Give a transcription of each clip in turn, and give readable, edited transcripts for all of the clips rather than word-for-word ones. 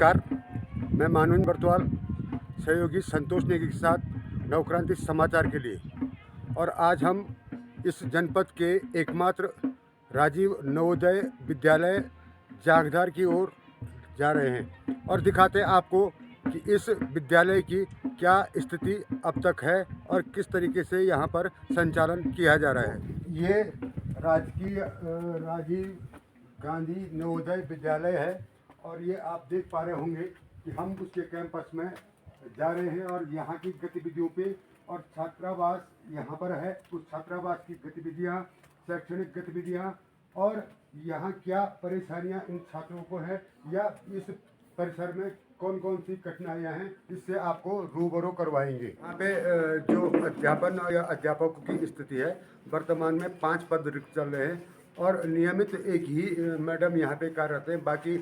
नमस्कार, मैं मानवेंद्र बरतवाल, सहयोगी संतोष नेगी के साथ नवक्रांति समाचार के लिए। और आज हम इस जनपद के एकमात्र राजीव नवोदय विद्यालय जागधार की ओर जा रहे हैं और दिखाते हैं आपको कि इस विद्यालय की क्या स्थिति अब तक है और किस तरीके से यहाँ पर संचालन किया जा रहा है। ये राजीव गांधी नवोदय विद्यालय है और ये आप देख पा रहे होंगे कि हम उसके कैंपस में जा रहे हैं और यहाँ की गतिविधियों पे और छात्रावास यहाँ पर है, उस छात्रावास की गतिविधियाँ, शैक्षणिक गतिविधियाँ और यहाँ क्या परेशानियाँ इन छात्रों को है या इस परिसर में कौन कौन सी कठिनाइयाँ हैं, इससे आपको रूबरू करवाएंगे। यहाँ पे जो अध्यापन या अध्यापकों की स्थिति है, वर्तमान में 5 पद रिक्त चल रहे हैं और नियमित एक ही मैडम यहाँ पे कार्यरत हैं, बाकी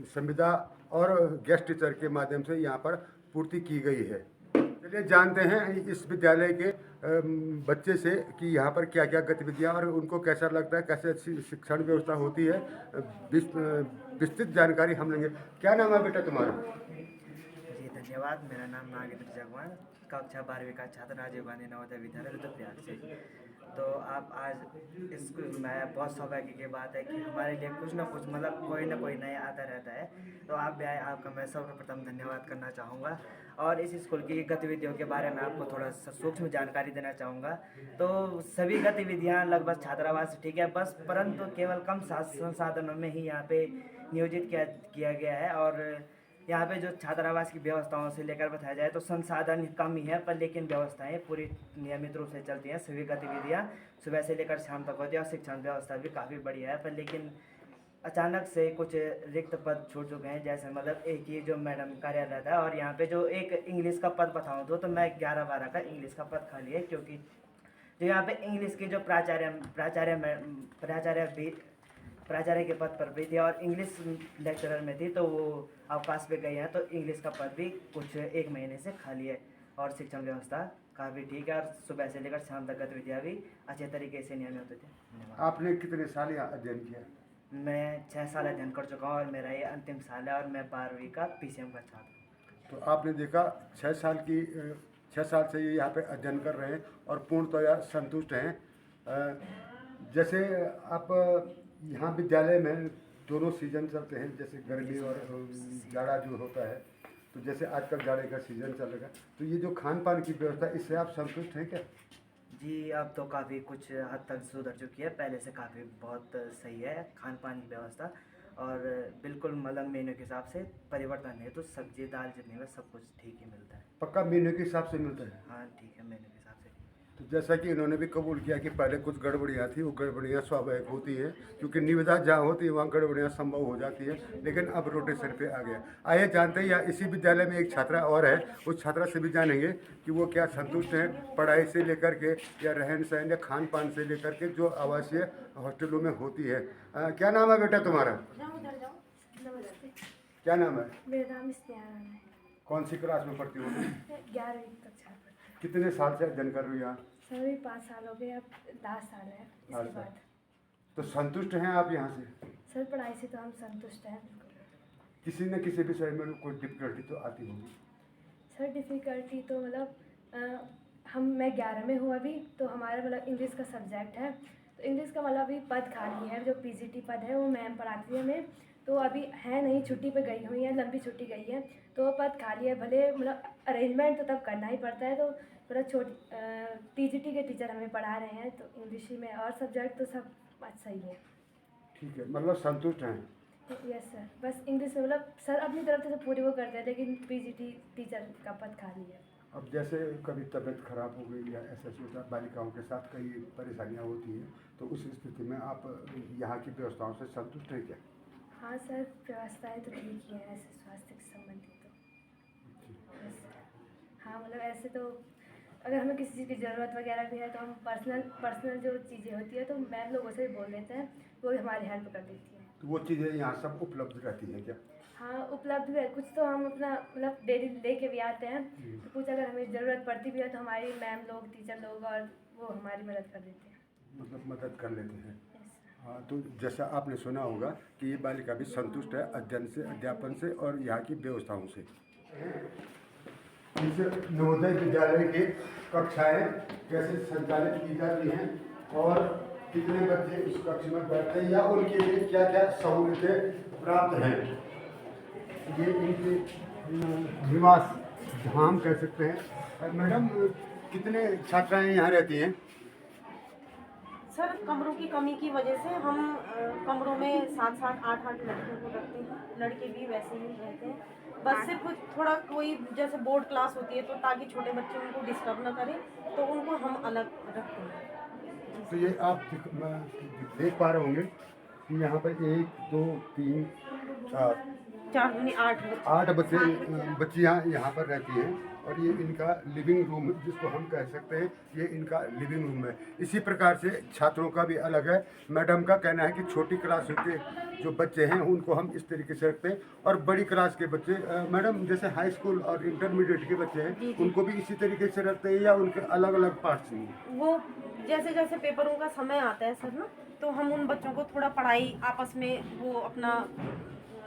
संविदा और गेस्ट टीचर के माध्यम से यहाँ पर पूर्ति की गई है। चलिए जानते हैं इस विद्यालय के बच्चे से कि यहाँ पर क्या क्या गतिविधियाँ और उनको कैसा लगता है, कैसे अच्छी शिक्षण व्यवस्था होती है। विस्तृत जानकारी हम लेंगे। क्या नाम है बेटा तुम्हारा? जी धन्यवाद। मेरा नाम नागेंद्र जगवान, कक्षा 12वीं का छात्र, राजीव गांधी नवोदय विद्यालय रुद्रप्रयाग से। तो आप आज स्कूल में, बहुत सौभाग्य की बात है कि हमारे लिए कुछ ना कुछ मतलब कोई ना कोई नया आता रहता है। तो आप भी आए, आपका मैं सर्वप्रथम धन्यवाद करना चाहूँगा और इस स्कूल की गतिविधियों के बारे में आपको थोड़ा सूक्ष्म जानकारी देना चाहूँगा। तो सभी गतिविधियाँ लगभग छात्रावास ठीक है, बस परंतु केवल कम संसाधनों में ही यहाँ पे नियोजित किया गया है। और यहाँ पे जो छात्रावास की व्यवस्थाओं से लेकर बताया जाए तो संसाधन कम ही है, पर लेकिन व्यवस्थाएं पूरी नियमित रूप से चलती हैं। सभी गतिविधियाँ सुबह से लेकर शाम तक होती है और शिक्षण व्यवस्था भी काफ़ी बढ़िया है। पर लेकिन अचानक से कुछ रिक्त पद छूट चुके हैं, जैसे मतलब एक ही जो मैडम कार्यरत है और यहाँ पे जो एक इंग्लिश का पद बताऊँ तो मैं 11-12 का इंग्लिश का पद खाली है, क्योंकि जो यहाँ पे इंग्लिश की जो प्राचार्य के पद पर भी थी और इंग्लिश लेक्चरर में थी, तो वो अवकाश पे गई हैं। तो इंग्लिश का पद भी कुछ 1 महीने से खाली है और शिक्षण व्यवस्था काफ़ी ठीक है और सुबह से लेकर शाम तक गतिविधियाँ भी अच्छे तरीके से नियमित होती थी। आपने कितने साल यहाँ अध्ययन किया? मैं 6 साल अध्ययन कर चुका हूँ और मेरा ये अंतिम साल है और मैं 12वीं का PCM का छात्र। तो आपने देखा 6 साल से ये यहाँ पे अध्ययन कर रहे हैं और पूर्णतया संतुष्ट हैं। जैसे आप यहाँ विद्यालय में दोनों सीजन चलते हैं, जैसे गर्मी और जाड़ा जो होता है, तो जैसे आजकल जाड़े का सीजन चल रहा है, तो ये जो खान पान की व्यवस्था, इससे आप संतुष्ट हैं क्या? जी, अब तो काफ़ी कुछ हद तक सुधर चुकी है, पहले से काफ़ी बहुत सही है खान पान की व्यवस्था और बिल्कुल मतलब मेन्यू के हिसाब से परिवर्तन है। तो सब्जी दाल जितनी में सब कुछ ठीक ही मिलता है। पक्का मेन्यू के हिसाब से मिलता है? हाँ ठीक है, मेन्यू के हिसाब से। तो जैसा कि इन्होंने भी कबूल किया कि पहले कुछ गड़बड़ियाँ थी, वो गड़बड़ियाँ स्वाभाविक होती है, क्योंकि निविदा जहाँ होती है वहाँ गड़बड़ियाँ संभव हो जाती है, लेकिन अब रोटेशन पे आ गया। आइए जानते हैं, यहाँ इसी विद्यालय में एक छात्रा और है, उस छात्रा से भी जानेंगे कि वो क्या संतुष्ट हैं पढ़ाई से लेकर के या रहन सहन या खान पान से लेकर के जो आवासीय हॉस्टलों में होती है। क्या नाम है बेटा तुम्हारा? क्या नाम है? मेरा नाम स्नेहा है। कौन सी क्लास में पढ़ती हो? 11वीं कक्षा में। कितने साल से अध्ययन कर रही हो यहाँ? सभी 5 साल हो गए, अब 10 साल है इसके बाद। तो संतुष्ट हैं आप यहाँ से? सर पढ़ाई से तो हम संतुष्ट हैं। किसी न किसी विषय में कोई डिफिकल्टी तो आती होगी? सर डिफ़िकल्टी तो मतलब मैं 11 में हूँ अभी, तो हमारा मतलब इंग्लिश का सब्जेक्ट है, तो इंग्लिश का मतलब अभी पद खाली है। जो PGT पद है वो मैम पढ़ाती है हमें, तो अभी है नहीं, छुट्टी पे गई हुई है, लंबी छुट्टी गई है, तो वो पद खाली है। भले मतलब अरेंजमेंट तो तब करना ही पड़ता है, तो थोड़ा PGT के टीचर हमें पढ़ा रहे हैं, तो इंग्लिश ही में, और सब्जेक्ट तो सब अच्छा ही है। ठीक है, मतलब संतुष्ट हैं? यस सर, बस इंग्लिश में मतलब सर अपनी तरफ से पूरी वो करते हैं, लेकिन PGT टीचर का पद खाली है। अब जैसे कभी तबीयत खराब हो गई या ऐसा होता है, बालिकाओं के साथ कई परेशानियां होती हैं, तो उस स्थिति में आप यहाँ की व्यवस्थाओं से संतुष्ट हैं क्या? हाँ सर, व्यवस्थाएं तो ठीक ही हैं ऐसे स्वास्थ्य से संबंधित तो। हाँ मतलब ऐसे तो अगर हमें किसी चीज़ की ज़रूरत वगैरह भी है तो हम पर्सनल जो चीज़ें होती है तो मैम लोगों से भी बोल देते हैं, वो भी हमारी हेल्प कर देती है। तो वो चीज़ें यहाँ सब उपलब्ध रहती हैं क्या? हाँ उपलब्ध है, कुछ तो हम अपना मतलब डेली लेके भी आते हैं, तो कुछ अगर हमें ज़रूरत पड़ती भी है तो हमारी मैम लोग, टीचर लोग और वो हमारी मदद कर देते हैं। मतलब मदद कर लेते हैं। हाँ, तो जैसा आपने सुना होगा कि ये बालिका भी संतुष्ट है अध्ययन से, अध्यापन से और यहाँ की व्यवस्थाओं से। इस नवोदय विद्यालय की कक्षाएं कैसे संचालित की जाती हैं और कितने बच्चे इस कक्ष में बैठते हैं या उनके लिए क्या क्या सहूलियतें प्राप्त हैं, ये इनके निवास धाम कह सकते हैं। मैडम, कितने छात्राएं यहाँ रहती हैं? सर, कमरों की कमी की वजह से हम कमरों में 7-7, 8-8 लड़कियों को रखते हैं। लड़के भी वैसे ही रहते हैं, बस सिर्फ थोड़ा कोई जैसे बोर्ड क्लास होती है तो ताकि छोटे बच्चे उनको डिस्टर्ब ना करें तो उनको हम अलग रखते हैं। तो ये आप देख पा रहे होंगे कि यहाँ पर 1, 2, 3, 4 दूनी 8 बच्चियाँ यहाँ पर रहती हैं और ये इनका लिविंग रूम जिसको हम कह सकते हैं, ये इनका लिविंग रूम है। इसी प्रकार से छात्रों का भी अलग है। मैडम का कहना है कि छोटी क्लास के जो बच्चे हैं उनको हम इस तरीके से रखते हैं और बड़ी क्लास के बच्चे मैडम जैसे हाई स्कूल और इंटरमीडिएट के बच्चे हैं उनको भी इसी तरीके से रखते हैं या उनके अलग अलग पार्ट्स हैं? वो जैसे जैसे पेपरों का समय आता है सर ना, तो हम उन बच्चों को थोड़ा पढ़ाई आपस में वो अपना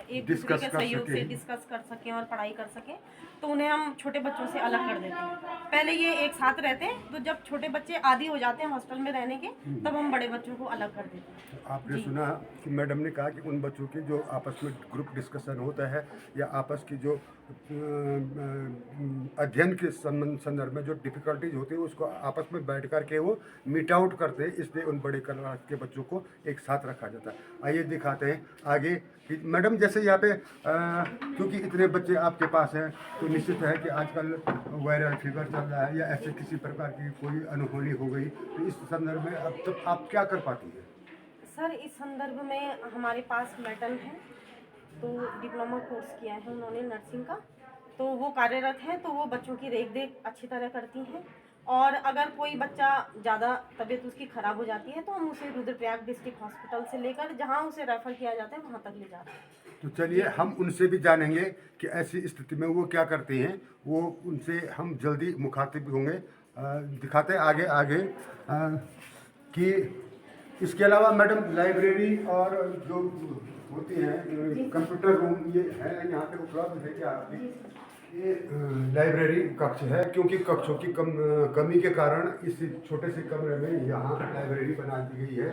एक दूसरे के सहयोग से डिस्कस कर सकें और पढ़ाई कर सकें, तो उन्हें हम छोटे बच्चों से अलग कर देते हैं। पहले ये एक साथ रहते हैं, तो जब छोटे बच्चे आदी हो जाते हैं हॉस्टल में रहने के, तब हम बड़े बच्चों को अलग कर देते हैं। आपने सुना कि मैडम ने कहा कि उन बच्चों की जो आपस में ग्रुप डिस्कशन होता है या आपस की जो अध्ययन के संदर्भ में जो डिफ़िकल्टीज होती है उसको आपस में बैठ कर के वो मीट आउट करते हैं, इसलिए उन बड़े क्लास के बच्चों को एक साथ रखा जाता है। आइए दिखाते हैं आगे कि मैडम जैसे यहाँ पे क्योंकि इतने बच्चे आपके पास हैं तो निश्चित है कि आजकल वायरल फीवर चल रहा है या ऐसे किसी प्रकार की कोई अनहोनी हो गई, तो इस संदर्भ में अब तक आप क्या कर पाती हैं? सर, इस संदर्भ में हमारे पास मैडम है, तो डिप्लोमा कोर्स किया है उन्होंने नर्सिंग का, तो वो कार्यरत हैं, तो वो बच्चों की रेख देख अच्छी तरह करती हैं। और अगर कोई बच्चा ज़्यादा तबीयत उसकी ख़राब हो जाती है तो हम उसे रुद्रप्रयाग डिस्ट्रिक्ट हॉस्पिटल से लेकर जहाँ उसे रेफ़र किया जाता है वहाँ तक ले जाते हैं। तो चलिए हम उनसे भी जानेंगे कि ऐसी स्थिति में वो क्या करती हैं, वो उनसे हम जल्दी मुखातिब होंगे। दिखाते हैं आगे कि इसके अलावा मैडम लाइब्रेरी और जो होती हैं कंप्यूटर रूम ये है यहाँ पे उपलब्ध है क्या? ये लाइब्रेरी कक्ष है, क्योंकि कक्षों की कमी के कारण इस छोटे से कमरे में यहाँ लाइब्रेरी बना दी गई है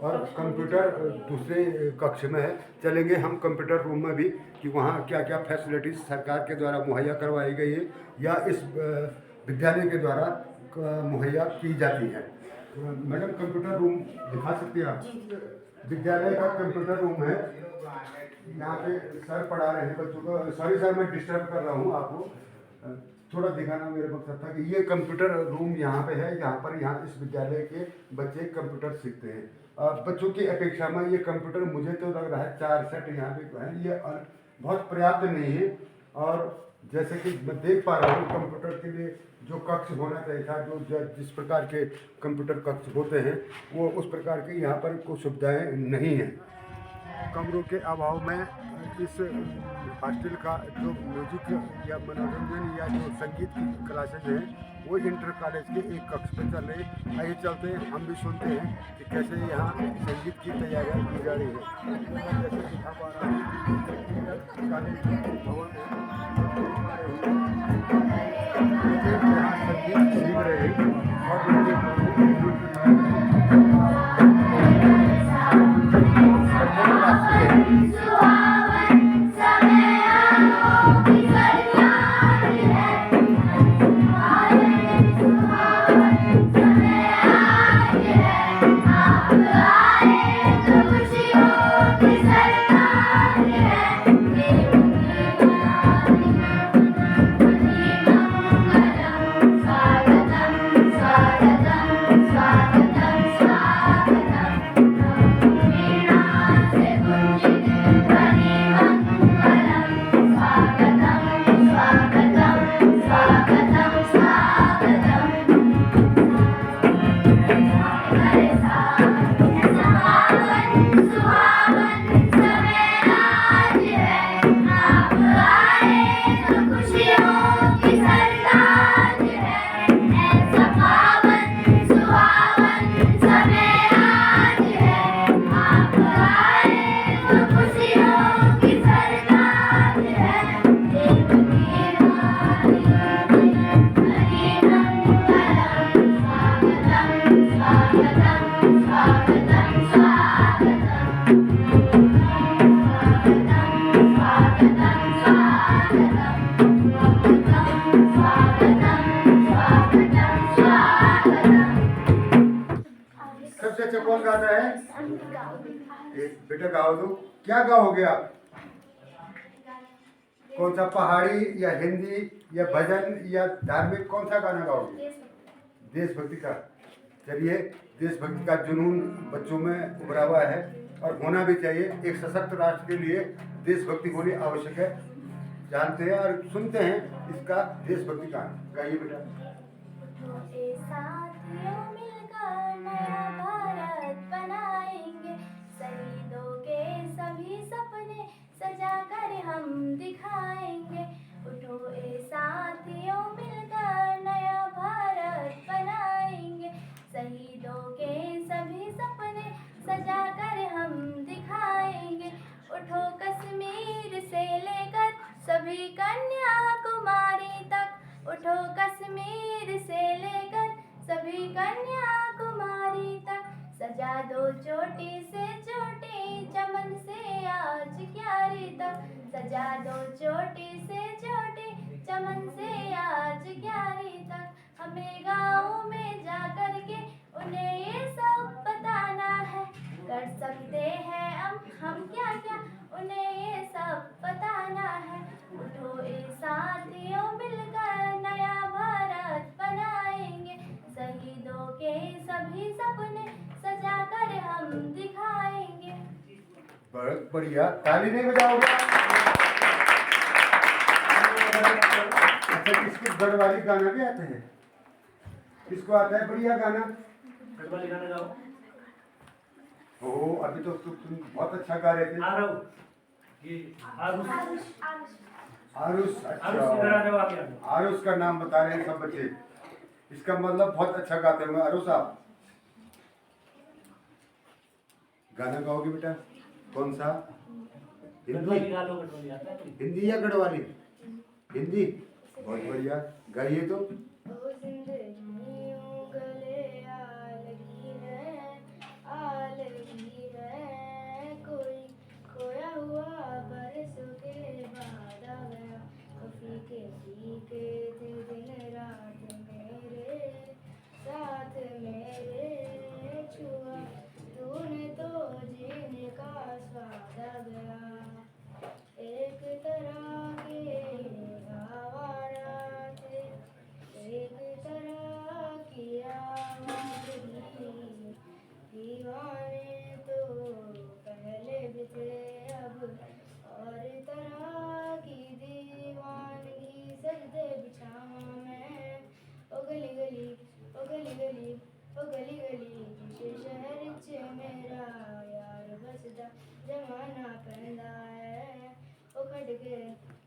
और कंप्यूटर दूसरे कक्ष में है। चलेंगे हम कंप्यूटर रूम में भी कि वहाँ क्या क्या फैसिलिटीज़ सरकार के द्वारा मुहैया करवाई गई है या इस विद्यालय के द्वारा मुहैया की जाती है। मैडम कंप्यूटर रूम दिखा सकती हैं आप? विद्यालय का कंप्यूटर रूम है, यहाँ पे सर पढ़ा रहे हैं बच्चों को। सॉरी सर, मैं डिस्टर्ब कर रहा हूँ आपको, थोड़ा दिखाना मेरे मकसद था कि ये कंप्यूटर रूम यहाँ पे है। यहाँ इस विद्यालय के बच्चे कंप्यूटर सीखते हैं। बच्चों की अपेक्षा में ये कंप्यूटर मुझे तो लग रहा है 4 सेट यहाँ पे है, ये बहुत पर्याप्त नहीं है। और जैसे कि मैं देख पा रहा हूँ कंप्यूटर के लिए जो कक्ष होना चाहिए था, जिस प्रकार के कंप्यूटर कक्ष होते हैं वो उस प्रकार की यहाँ पर कोई सुविधाएँ नहीं हैं। कमरों के अभाव में इस हॉस्टल का जो म्यूजिक या मनोरंजन या जो संगीत की क्लासेज हैं वो इंटर कॉलेज के एक कक्ष पर चल रही है। आइए चलते हैं, हम भी सुनते हैं कि कैसे यहाँ संगीत की तैयारियाँ की जा रही है। जैसे दिखा पा रहा हूँ कॉलेज भवन है, यहाँ संगीत सीख रहे हैं और सबसे अच्छा कौन गाता है? बेटा गाओ दो। क्या गाओगे आप? कौन सा, पहाड़ी या हिंदी या भजन या धार्मिक, कौन सा गाना गाओगे? देशभक्ति का। चलिए, देशभक्ति का जुनून बच्चों में उभरा हुआ है और होना भी चाहिए। एक सशक्त राष्ट्र के लिए देशभक्ति होनी आवश्यक है। जानते हैं और सुनते हैं इसका देशभक्ति गाना। गाइए बेटा। साथियों मिलकर नया भारत बनाएंगे, शहीदों के सभी सपने सजा कर हम दिखाएंगे। उठो ए साथियों मिलकर नया भारत बनाएंगे, शहीदों के सभी सपने सजा कर हम दिखाएंगे। उठो कश्मीर से लेकर सभी कन्याकुमारी तक, उठो कश्मीर से लेकर सभी कन्याकुमारी तक, सजा दो चोटी से चोटी चमन से आज क्यारी तक, सजा दो चोटी से चोटी चमन से आज क्यारी तक। हमें गाँव में जा कर के उन्हें ये सब बताना है, कर सकते हैं हम क्या क्या उन्हें ये सब बताना है। उठो ए साथियों मिलकर नया भारत बनाएंगे, शहीदों के सभी सपने सजा कर हम दिखाएंगे। बहुत बढ़िया, ताली नहीं बजाओगे? अच्छा, किसको गढ़वाली गाना भी आते हैं? किसको आता है बढ़िया गाना? गढ़वाली गाना गाओ। ओह, अभी तो तुम बहुत अच्छा गा रहे थे। आरुष। आरुष, इधर आ जाओ आगे। अच्छा, आरुष का नाम बता रहे हैं सब बच्चे। इसका मतलब बहुत अच्छा गाते होंगे। आरुष, आप गाना गाओगे बेटा? कौन सा? हिंदी? हिंदी या गढ़वाली? हिंदी। बहुत बढ़िया, गाइए तो। साथ मेरे छुआ तूने तो जीने का स्वाद आ गया। एक तरह के आवारा थे, एक तरह की आवारगी, दीवाने तो पहले भी थे अब और तरह की दीवानगी। सजदे बिछावा मैं ओ गली गली, ओ गली गली, ओ गली गली, किसे शहर च मेरा यार बसदा जमाना पैंदा है। ओ खड़के,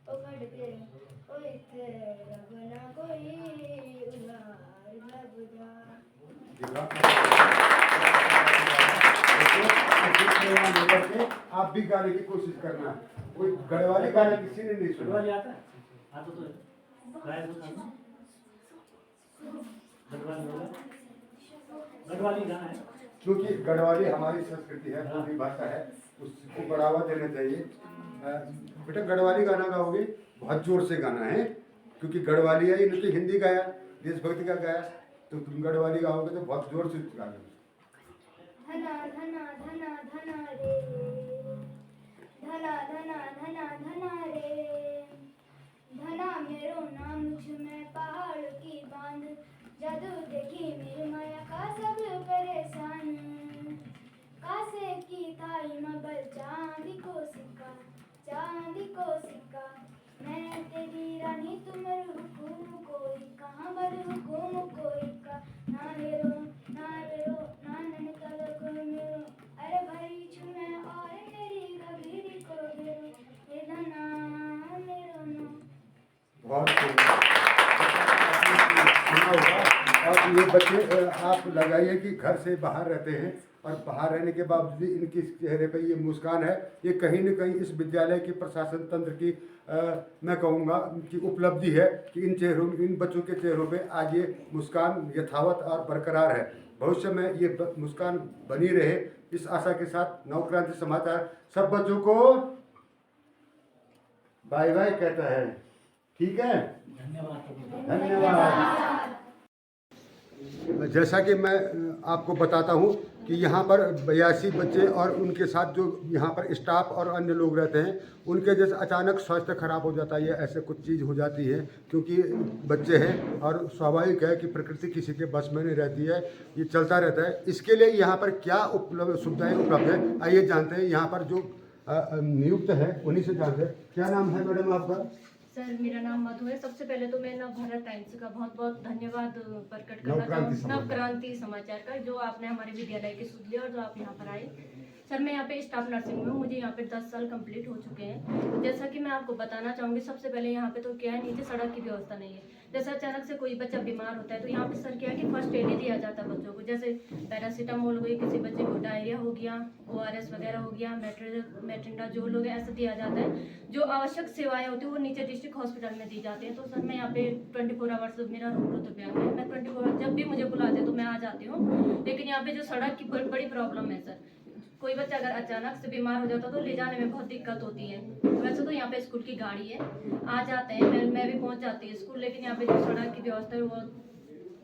ओ खड़के, ओ इत्थे रब ना कोई उधार लभदा। आप भी गाने की कोशिश करना। कोई गढ़वाली गाना किसी ने नहीं सुना? गढ़वाली आता है? आता तो है। गढ़वाली गाना है। क्योंकि गढ़वाली हमारी संस्कृति है, पूरी भाषा है, उसको बढ़ावा देना चाहिए। बेटा, गढ़वाली गाना गाओगे? बहुत जोर से गाना है, क्योंकि गढ़वाली है, इन्होंने तो हिंदी गाया, देशभक्ति का गाया, तो तुम गढ़वाली गाओगे तो बहुत जोर से गाना। धना धना धना धना रे, धना धना धना धना रे, धना मेरो नाम मुझ में पहाड़ की बांध, जादू देखी मेरी माया का सब परेशान, कासे की थाई मबल चांदी को सिक्का, चांदी को सिक्का। मैं तेरी रानी तुम हुकुम कोई, कहाँ बर हुकुम कोई का, ना हेरो ना हेरो ना नन तल को मेरो, अरे भाई छुमे और तेरी कबीरी को घेरो, ये धना मेरो नो। बहुत सुना होगा। और ये बच्चे आप लगाइए कि घर से बाहर रहते हैं और बाहर रहने के बावजूद इनके चेहरे पर ये मुस्कान है। ये कहीं न कहीं इस विद्यालय के प्रशासन तंत्र की मैं कहूँगा कि उपलब्धि है कि इन बच्चों के चेहरों पे आज ये मुस्कान यथावत और बरकरार है। भविष्य में ये मुस्कान बनी रहे, इस आशा के साथ नवक्रांति समाचार सब बच्चों को बाय बाय कहता है। ठीक है, धन्यवाद। जैसा कि मैं आपको बताता हूँ कि यहाँ पर 82 बच्चे और उनके साथ जो यहाँ पर स्टाफ और अन्य लोग रहते हैं, उनके जैसे अचानक स्वास्थ्य खराब हो जाता है या ऐसे कुछ चीज़ हो जाती है, क्योंकि बच्चे हैं और स्वाभाविक है कि प्रकृति किसी के बस में नहीं रहती है, ये चलता रहता है। इसके लिए यहाँ पर क्या सुविधाएँ उपलब्ध है, आइए जानते हैं। यहाँ पर जो नियुक्त है उन्हीं से जानते हैं। क्या नाम है मैडम आपका? सर मेरा नाम मधु है। सबसे पहले तो मैं भारत टाइम्स का बहुत बहुत धन्यवाद प्रकट करना चाहूँ, नवक्रांति समाचार का, जो आपने हमारे विद्यालय की सुध ली और जो आप यहाँ पर आए। सर मैं यहाँ पे स्टाफ नर्सिंग में हूँ, मुझे यहाँ पे 10 साल कंप्लीट हो चुके हैं। तो जैसा कि मैं आपको बताना चाहूँगी, सबसे पहले यहाँ पे तो क्या है, नीचे सड़क की व्यवस्था नहीं है। जैसे अचानक से कोई बच्चा बीमार होता है तो यहाँ पे सर क्या है कि फर्स्ट एड ही दिया जाता है बच्चों को। जैसे पैरासीटामोल हुई, किसी बच्चे को डायरिया हो गया, ORS वगैरह हो गया, मेट्रिंडाजोल हो गया, ऐसा दिया जाता है। जो आवश्यक सेवाएं होती है वो नीचे डिस्ट्रिक्ट हॉस्पिटल में दी जाती हैं। तो सर मैं यहाँ पे 24 आवर्स मेरा रूम रुद्रप्रयाग में, मैं 24 आवर्स जब भी मुझे बुलाते हैं तो मैं आ जाती हूँ। लेकिन यहाँ पे जो सड़क की बड़ी प्रॉब्लम है सर, कोई बच्चा अगर अचानक से बीमार हो जाता है तो ले जाने में बहुत दिक्कत होती है। वैसे तो यहाँ पे स्कूल की गाड़ी है, आ जाते हैं, मैं भी पहुँच जाती हूँ स्कूल, लेकिन यहाँ पे जो सड़क की व्यवस्था है वो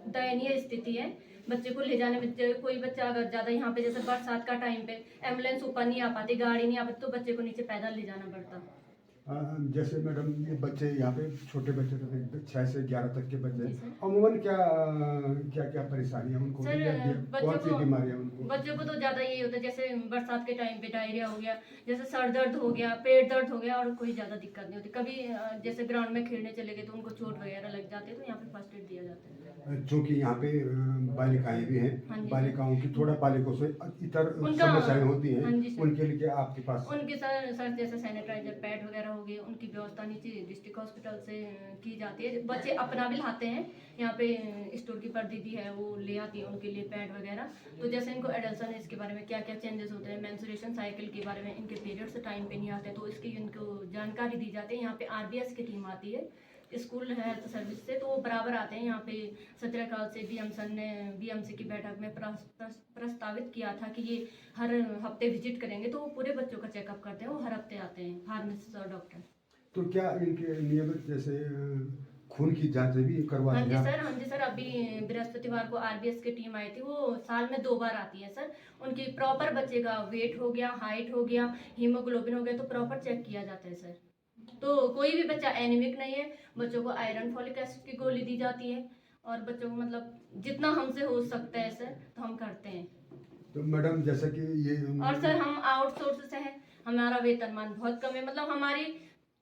दयनीय स्थिति है। बच्चे को ले जाने में कोई बच्चा अगर ज़्यादा यहाँ पे जैसे बरसात का टाइम पे एम्बुलेंस ऊपर नहीं आ पाती, गाड़ी नहीं आ पाती, तो बच्चे को नीचे पैदल ले जाना पड़ता। जैसे मैडम ये बच्चे यहाँ पे छोटे बच्चे रहते हैं 6 से 11 तक के बच्चे, अमूमन क्या परेशानियाँ उनको, कौन सी बीमारियाँ उनको? बच्चों को तो ज़्यादा यही होता है, जैसे बरसात के टाइम पे डायरिया हो गया, जैसे सर दर्द हो गया, पेट दर्द हो गया, और कोई ज़्यादा दिक्कत नहीं होती। कभी जैसे ग्राउंड में खेलने चले गए तो उनको चोट वगैरह लग जाती है, तो यहाँ पे फर्स्ट एड दिया जाता है। चूँकि यहाँ पे बालिकाएं भी हैं, हाँ जी। बालिकाओं की थोड़ा बालिकों से इतर समस्याएं होती हैं, हाँ जी सर। उनके लिए क्या आपके पास? उनके सर जैसे सैनिटाइजर पैड वगैरह हो गए, उनकी व्यवस्था नीचे डिस्ट्रिक्ट हॉस्पिटल से की जाती है। बच्चे अपना भी लाते हैं, यहाँ पे स्टोर कीपर दीदी है वो ले आती है उनके लिए पैड वगैरह। तो जैसे इनको एडल्सन है, इसके बारे में क्या क्या चेंजेस होते हैं, मेंस्ट्रुएशन साइकिल के बारे में, इनके पीरियड्स टाइम पे नहीं आते हैं तो इसकी इनको जानकारी दी जाती है। यहाँ पे RBS की टीम आती है स्कूल हेल्थ सर्विस से, तो वो बराबर आते हैं यहाँ पे। सत्रकाल से BM सर ने BMC की बैठक में प्रस्तावित किया था कि ये हर हफ्ते विजिट करेंगे, तो वो पूरे बच्चों का चेकअप करते हैं, वो हर हफ्ते आते हैं फार्मासिस्ट और डॉक्टर। तो क्या इनके नियमित जैसे खून की जांच भी करवाते हैं? हाँ जी सर, अभी बृहस्पतिवार को RBS की टीम आई थी, वो साल में 2 बार आती है सर। उनकी प्रॉपर बच्चे का वेट हो गया, हाइट हो गया, हीमोग्लोबिन हो गया, तो प्रॉपर चेक किया जाता है सर। तो कोई भी बच्चा एनीमिक नहीं है, बच्चों को आयरन फॉलिक एसिड की गोली दी जाती है, और बच्चों को मतलब जितना हमसे हो सकता है सर तो हम करते हैं। तो मैडम जैसे कि ये और सर हम आउटसोर्स से हैं, हमारा वेतनमान बहुत कम है, मतलब हमारी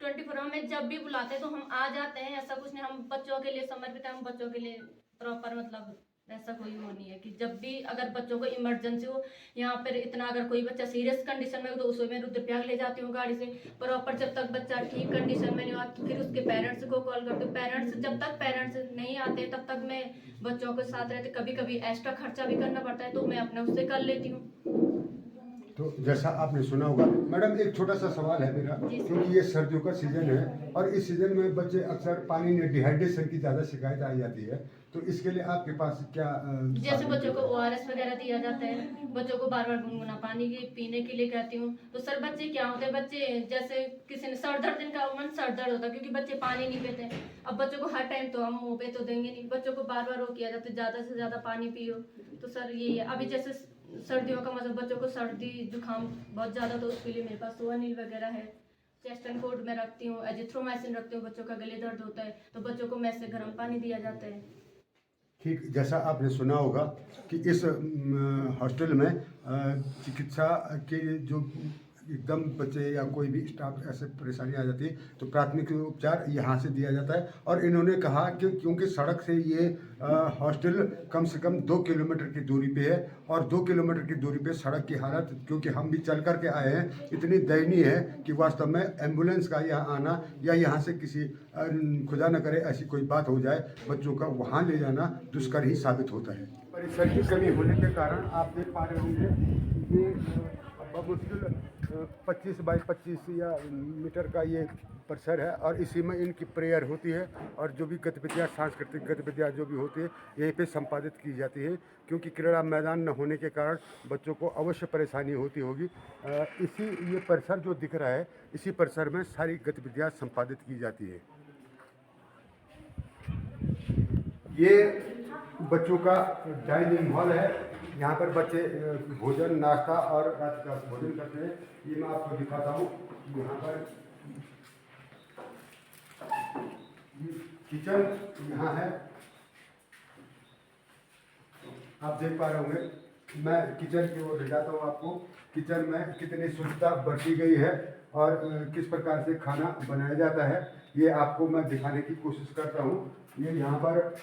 24 आवर में जब भी बुलाते हैं तो हम आ जाते हैं, ऐसा कुछ नहीं। हम बच्चों के लिए समर्पित हैं, हम बच्चों के लिए प्रॉपर, मतलब ऐसा कोई वो नहीं है कि जब भी अगर बच्चों को इमरजेंसी हो, यहाँ पर इतना अगर कोई बच्चा सीरियस कंडीशन में हो तो उसे मैं रुद्रप्रयाग ले जाती हूँ गाड़ी से प्रॉपर। जब तक बच्चा ठीक कंडीशन में नहीं हुआ तो फिर उसके पेरेंट्स को कॉल करती हूँ। जब तक पेरेंट्स नहीं आते तब तक मैं बच्चों के साथ रहती। कभी कभी एक्स्ट्रा खर्चा भी करना पड़ता है तो मैं अपने उससे कर लेती हूँ। तो जैसा आपने सुना होगा मैडम, एक छोटा सा सवाल है मेरा, क्योंकि ये सर्दियों का सीजन है और इस सीजन में बच्चे अक्सर पानी में डिहाइड्रेशन की ज़्यादा शिकायत आ जाती है, तो इसके लिए आपके पास क्या जैसे बच्चों को ORS वगैरह दिया जाता है, बच्चों को बार बार गुनगुना पानी पीने के लिए कहती हूँ। तो सर बच्चे क्या होते हैं, बच्चे जैसे किसी ने सर दर्द, इनका मन सर दर्द होता है क्योंकि बच्चे पानी नहीं पीते हैं। अब बच्चों को हर टाइम तो हम मुँह पे तो देंगे नहीं, बच्चों को बार बार वो किया जाता है ज़्यादा से ज़्यादा पानी पियो। तो सर यही है, अभी जैसे सर्दियों का मतलब बच्चों को सर्दी जुकाम बहुत ज़्यादा, तो उसके लिए मेरे पास सोआनिल वगैरह है, चेस्ट एंड कोड में रखती हूँ, एजिथ्रोमाइसिन रखती हूँ। बच्चों का गले दर्द होता है तो बच्चों को मैस से गर्म पानी दिया जाता है। ठीक, जैसा आपने सुना होगा कि इस हॉस्टल में चिकित्सा के जो एकदम बच्चे या कोई भी स्टाफ ऐसे परेशानी आ जाती है तो प्राथमिक उपचार यहाँ से दिया जाता है। और इन्होंने कहा कि क्योंकि सड़क से ये हॉस्टल कम से कम 2 किलोमीटर की दूरी पे है और 2 किलोमीटर की दूरी पे सड़क की हालत, क्योंकि हम भी चल कर के आए हैं, इतनी दयनीय है कि वास्तव में एम्बुलेंस का यहाँ आना या यहाँ से किसी खुदा न करे ऐसी कोई बात हो जाए, बच्चों का वहाँ ले जाना दुष्कर ही साबित होता है। परिसर की कमी होने के कारण आप देख पा रहे होंगे ये और मुश्किल 25 बाई 25 या मीटर का ये परिसर है और इसी में इनकी प्रेयर होती है और जो भी गतिविधियाँ, सांस्कृतिक गतिविधियाँ जो भी होती है यहीं पे संपादित की जाती है, क्योंकि क्रीड़ा मैदान न होने के कारण बच्चों को अवश्य परेशानी होती होगी। इसी ये परिसर जो दिख रहा है, इसी परिसर में सारी गतिविधियाँ संपादित की जाती है। ये बच्चों का डाइनिंग हॉल है, यहाँ पर बच्चे भोजन, नाश्ता और रात का भोजन करते हैं। ये मैं आपको दिखाता हूँ। यहाँ पर किचन यहाँ है, आप देख पा रहे होंगे। मैं किचन की ओर ले जाता हूँ आपको। किचन में कितनी सुविधा बरती गई है और किस प्रकार से खाना बनाया जाता है, ये आपको मैं दिखाने की कोशिश करता हूँ। ये यहाँ पर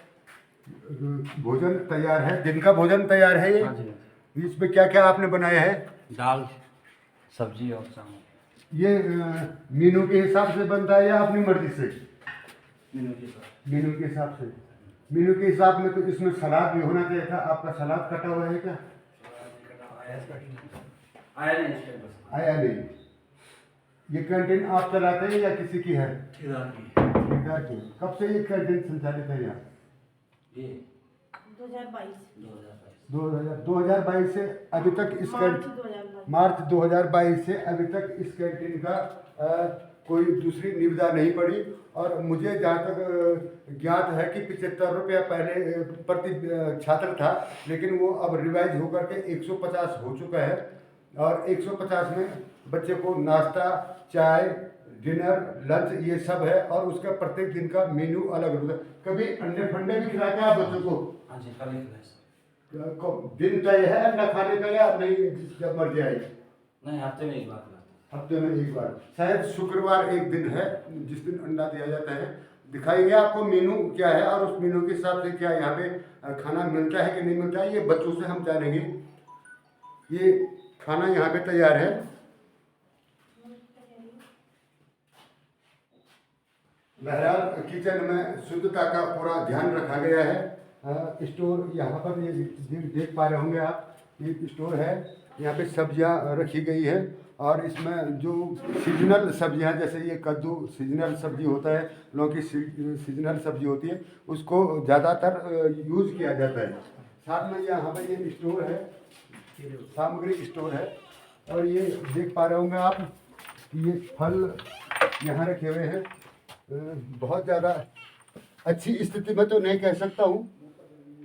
भोजन तैयार है, दिन का भोजन तैयार है। ये इसमें क्या क्या आपने बनाया है? दाल, सब्जी और चावल। ये मेनू के हिसाब से बनता है या अपनी मर्जी से? मेनू के साथ। मेनू के हिसाब से। मेनू के हिसाब में तो इसमें सलाद भी होना चाहिए था। आपका सलाद कटा हुआ है क्या? आया नहीं इस टाइम बस। आया नहीं। ये कैंटीन आप चलाते हैं या किसी की है? ठेकेदार की। ठेकेदार की। कब से ये कैंटीन संचालित है यहाँ? ये 2022 2022 से अभी तक इस मार्च 2022 से अभी तक इस कैंटीन का कोई दूसरी निविदा नहीं पड़ी। और मुझे जहाँ तक ज्ञात है कि 75 रुपया पहले प्रति छात्र था, लेकिन वो अब रिवाइज होकर के 150 हो चुका है। और 150 में बच्चे को नाश्ता, चाय, डिनर, लंच ये सब है और उसका प्रत्येक दिन का मेन्यू अलग होता है। कभी अंडे फंडे भी खिलाते हैं आप बच्चों को? हाँ जी, कल ही खिलाया। दिन तय है अंडा खाने का या नहीं, जब मर्जी आई? नहीं, हफ्ते में एक बार खिलाते हैं। हफ्ते में एक बार, शायद शुक्रवार एक दिन है जिस दिन अंडा दिया जाता है। दिखाएंगे आपको मेनू क्या है और उस मेनू के हिसाब से क्या यहाँ पे खाना मिलता है कि नहीं मिलता है, ये बच्चों से हम जानेंगे। ये खाना यहाँ पे तैयार है। बहरहाल किचन में शुद्धता का पूरा ध्यान रखा गया है। स्टोर यहाँ पर ये देख पा रहे होंगे आप, ये स्टोर है। यहाँ पे सब्जियाँ रखी गई है और इसमें जो सीजनल सब्जियाँ, जैसे ये कद्दू सीजनल सब्जी होता है, लौकी सीजनल सब्जी होती है, उसको ज़्यादातर यूज़ किया जाता है। साथ में यहाँ पर ये स्टोर है, सामग्री स्टोर है। और ये देख पा रहे होंगे आप कि ये फल यहाँ रखे हुए हैं। बहुत ज़्यादा अच्छी स्थिति में तो नहीं कह सकता हूँ,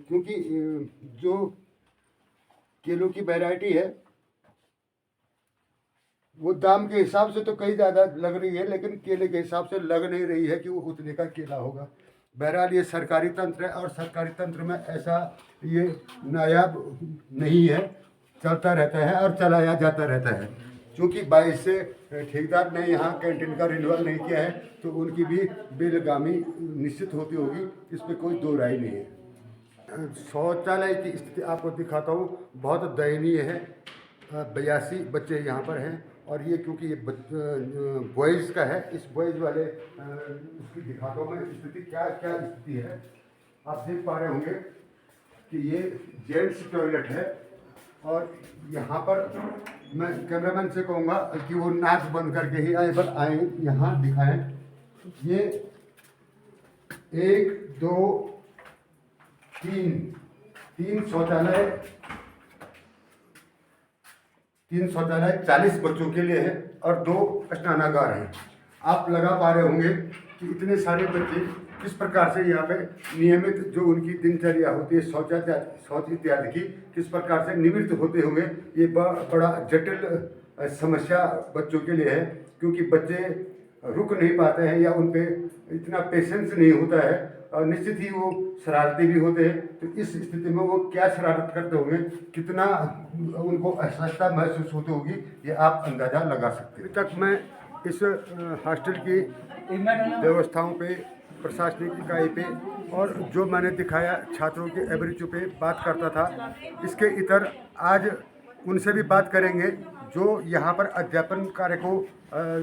क्योंकि जो केलों की वैरायटी है वो दाम के हिसाब से तो कहीं ज़्यादा लग रही है, लेकिन केले के हिसाब से लग नहीं रही है कि वो उतने का केला होगा। बहरहाल ये सरकारी तंत्र है और सरकारी तंत्र में ऐसा ये नायाब नहीं है, चलता रहता है और चलाया जाता रहता है। क्योंकि 22 से ठेकेदार ने यहाँ कैंटीन का रिन्यूअल नहीं किया है, तो उनकी भी बेलगामी निश्चित होती होगी, इस पर कोई दो राय नहीं है। शौचालय की स्थिति आपको दिखाता हूँ, बहुत दयनीय है। 82 बच्चे यहाँ पर हैं और ये क्योंकि ये बॉयज़ का है, इस बॉयज़ वाले उसकी दिखाता हूँ मैं स्थिति क्या क्या स्थिति है। आप देख पा रहे होंगे कि ये जेंट्स टॉयलेट है और यहाँ पर मैं कैमरामैन से कहूँगा कि वो नाक बंद करके ही आए, पर आए यहाँ दिखाएं। ये 1 2 3 शौचालय, 3 शौचालय 40 बच्चों के लिए है और 2 स्नानागार हैं। आप लगा पा रहे होंगे कि इतने सारे बच्चे किस प्रकार से यहाँ पे नियमित जो उनकी दिनचर्या होती है शौच इत्यादि की, किस प्रकार से निवृत्त होते होंगे। ये बड़ा जटिल समस्या बच्चों के लिए है, क्योंकि बच्चे रुक नहीं पाते हैं या उन पे इतना पेशेंस नहीं होता है और निश्चित ही वो शरारती भी होते हैं। तो इस स्थिति में वो क्या शरारत करते होंगे, कितना उनको असहजता महसूस होती होगी, ये आप अंदाज़ा लगा सकते हैं। अभी तक मैं इस हॉस्टल की व्यवस्थाओं पे, प्रशासनिक इकाई पे और जो मैंने दिखाया छात्रों के एवरेज पे बात करता था। इसके इतर आज उनसे भी बात करेंगे जो यहाँ पर अध्यापन कार्य को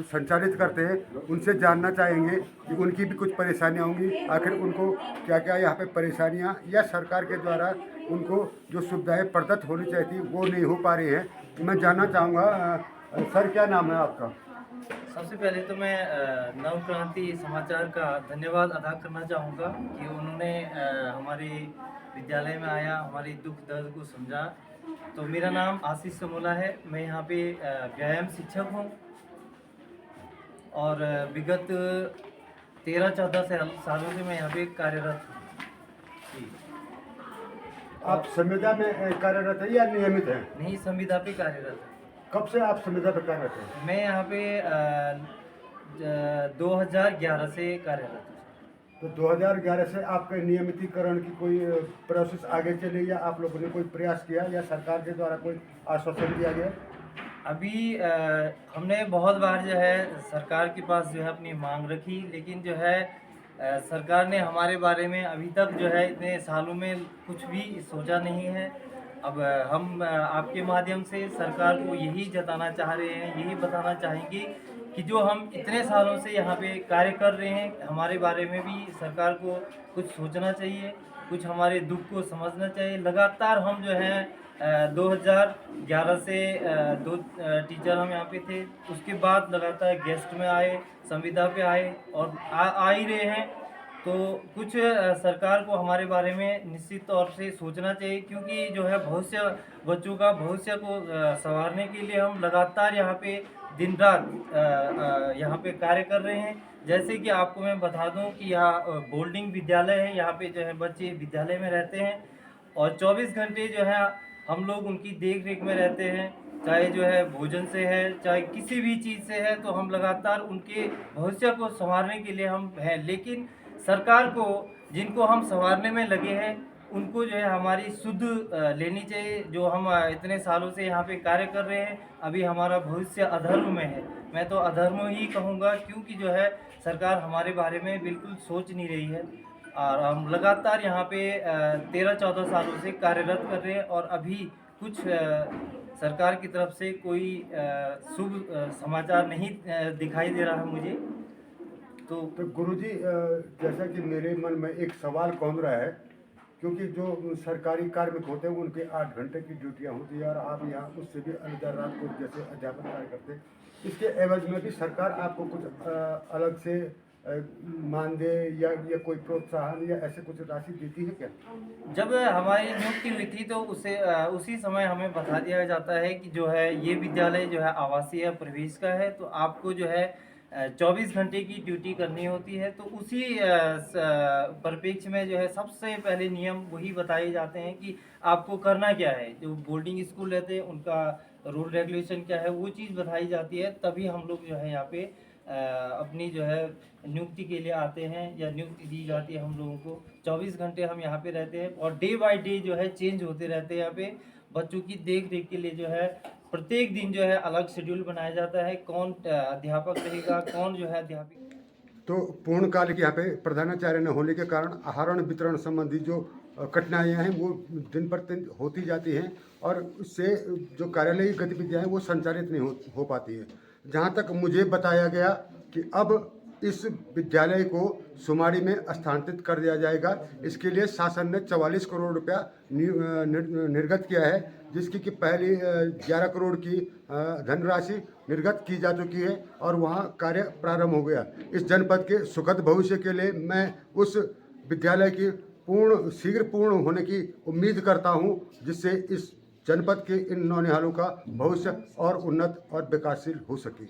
संचालित करते हैं। उनसे जानना चाहेंगे कि उनकी भी कुछ परेशानियाँ होंगी, आखिर उनको क्या क्या यहाँ पे परेशानियाँ या सरकार के द्वारा उनको जो सुविधाएं प्रदत्त होनी चाहिए थी वो नहीं हो पा रही है। मैं जानना चाहूँगा सर, क्या नाम है आपका? सबसे पहले तो मैं नवक्रांति समाचार का धन्यवाद अदा करना चाहूँगा कि उन्होंने हमारे विद्यालय में आया, हमारी दुख दर्द को समझा। तो मेरा नाम आशीष समोला है, मैं यहाँ पे व्यायाम शिक्षक हूँ और विगत 13-14 सालों से मैं यहाँ पे कार्यरत हूँ। जी। आप संविदा में कार्यरत है या नियमित है? नहीं, संविदा पे कार्यरत है। कब से आप संविदा पे कार्यरत हैं? मैं यहाँ पे 2011 से कार्यरत हूँ। तो 2011 से आपके नियमितीकरण की कोई प्रोसेस आगे चली या आप लोगों ने कोई प्रयास किया या सरकार के द्वारा कोई आश्वासन दिया गया? अभी हमने बहुत बार जो है सरकार के पास जो है अपनी मांग रखी, लेकिन जो है सरकार ने हमारे बारे में अभी तक जो है इतने सालों में कुछ भी सोचा नहीं है। अब हम आपके माध्यम से सरकार को यही जताना चाह रहे हैं, यही बताना चाहेंगे कि जो हम इतने सालों से यहाँ पे कार्य कर रहे हैं, हमारे बारे में भी सरकार को कुछ सोचना चाहिए, कुछ हमारे दुख को समझना चाहिए। लगातार हम जो है 2011 से 2 टीचर हम यहाँ पे थे, उसके बाद लगातार गेस्ट में आए, संविदा पे आए और आ ही रहे हैं। तो कुछ सरकार को हमारे बारे में निश्चित तौर से सोचना चाहिए, क्योंकि जो है भविष्य, बच्चों का भविष्य को संवारने के लिए हम लगातार यहाँ पे दिन रात यहाँ पे कार्य कर रहे हैं। जैसे कि आपको मैं बता दूं कि यहाँ बोर्डिंग विद्यालय है, यहाँ पे जो है बच्चे विद्यालय में रहते हैं और 24 घंटे जो है हम लोग उनकी देख रेख में रहते हैं, चाहे जो है भोजन से है, चाहे किसी भी चीज़ से है। तो हम लगातार उनके भविष्य को संवारने के लिए हम हैं, लेकिन सरकार को, जिनको हम संवारने में लगे हैं, उनको जो है हमारी सुध लेनी चाहिए। जो हम इतने सालों से यहाँ पे कार्य कर रहे हैं, अभी हमारा भविष्य अधर्म में है। मैं तो अधर्म ही कहूँगा, क्योंकि जो है सरकार हमारे बारे में बिल्कुल सोच नहीं रही है और हम लगातार यहाँ पे 13-14 सालों से कार्यरत कर रहे हैं और अभी कुछ सरकार की तरफ से कोई शुभ समाचार नहीं दिखाई दे रहा है मुझे। तो गुरुजी, जैसा कि मेरे मन में एक सवाल कौंध रहा है, क्योंकि जो सरकारी कार्मिक होते हैं उनके 8 घंटे की ड्यूटियां होती है और आप यहाँ उससे भी अलग रात को जैसे अध्यापन कार्य करते हैं, इसके एवज में भी सरकार आपको कुछ अलग से मानदेय या कोई प्रोत्साहन या ऐसे कुछ राशि देती है क्या? जब हमारी नियुक्ति हुई थी तो उसी समय हमें बता दिया जाता है कि जो है ये विद्यालय जो है आवासीय प्रवेश का है, तो आपको जो है 24 घंटे की ड्यूटी करनी होती है। तो उसी परिप्रेक्ष्य में जो है सबसे पहले नियम वही बताए जाते हैं कि आपको करना क्या है। जो बोर्डिंग स्कूल रहते हैं उनका रूल रेगुलेशन क्या है, वो चीज़ बताई जाती है, तभी हम लोग जो है यहाँ पे अपनी जो है नियुक्ति के लिए आते हैं या नियुक्ति दी जाती है हम लोगों को। 24 घंटे हम यहाँ पे रहते हैं और डे बाय डे जो है चेंज होते रहते हैं। यहाँ पे बच्चों की देख रेख के लिए जो है प्रत्येक दिन जो है अलग शेड्यूल बनाया जाता है, कौन अध्यापक रहेगा, कौन जो है अध्यापक। तो पूर्णकालिक यहाँ पे प्रधानाचार्य न होने के कारण आहरण वितरण संबंधी जो कठिनाइयाँ हैं वो दिन पर दिन होती जाती हैं और उससे जो कार्यालयीय गतिविधियाँ हैं वो संचालित नहीं हो पाती है। जहाँ तक मुझे बताया गया कि अब इस विद्यालय को सुमाड़ी में स्थानांतरित कर दिया जाएगा। इसके लिए शासन ने 44 करोड़ रुपया निर्गत किया है, जिसकी कि पहली 11 करोड़ की धनराशि निर्गत की जा चुकी है और वहाँ कार्य प्रारंभ हो गया। इस जनपद के सुखद भविष्य के लिए मैं उस विद्यालय की शीघ्र पूर्ण होने की उम्मीद करता हूँ, जिससे इस जनपद के इन नौनिहालों का भविष्य और उन्नत और विकासशील हो सके।